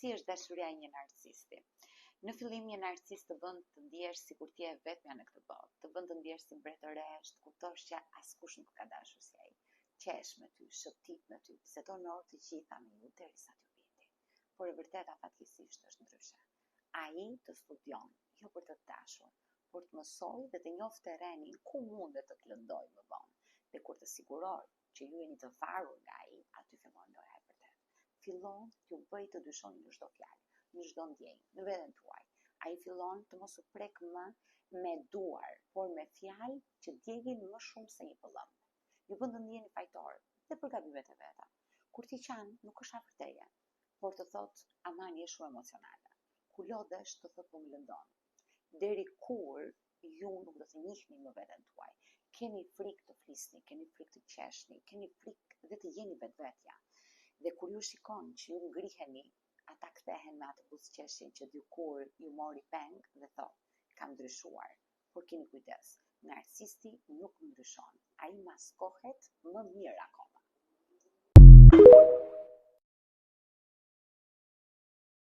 Si është dashuria e një narcisti? Në fillim një narcist të bën të ndihesh sikur ti je vetmja në këtë botë, të bën të ndihesh si mbretëresh, të kuptosh që askush nuk ka dashur si ai. Qesh me ty, shëtit me ty, bisedon me orë të gjitha me ju derisa t'ju bindi. Por e vërteta fatkeqësisht është ndryshe. Ai të studion, jo për të dashur, por të mësoj dhe të njoftë terrenin ku mundet të të lëndoj më vonë. Dhe kur të siguroj që ju jeni të varur nga ai, aty fillon loja e vërtetë. Fillon t'ju bëj të dyshoni në çdo fjalë, në çdo ndjenjë, në veten tuaj. Ai fillon të mos u prek më me duar, por me fjalë që djegin më shumë se një pëllëm. Ju bën të ndjeni fajtor dhe për gabimet e veta. Kur ti qan, nuk është afër teje, por të thot aman je shumë emocionale. Kur lodhesh të thot po më lëndon. Deri kur ju nuk do të njihni më veten tuaj. Keni frikë të flisni, keni frikë të qeshni, keni frikë dhe të jeni vetvetja. Dhe kur ju shikon që ju ngriheni, ata kthehen me atë buzëqeshjen që dikur ju mori peng dhe thot, kam ndryshuar. Por keni kujdes, narcisti nuk ndryshon. Ai maskohet më mirë akoma.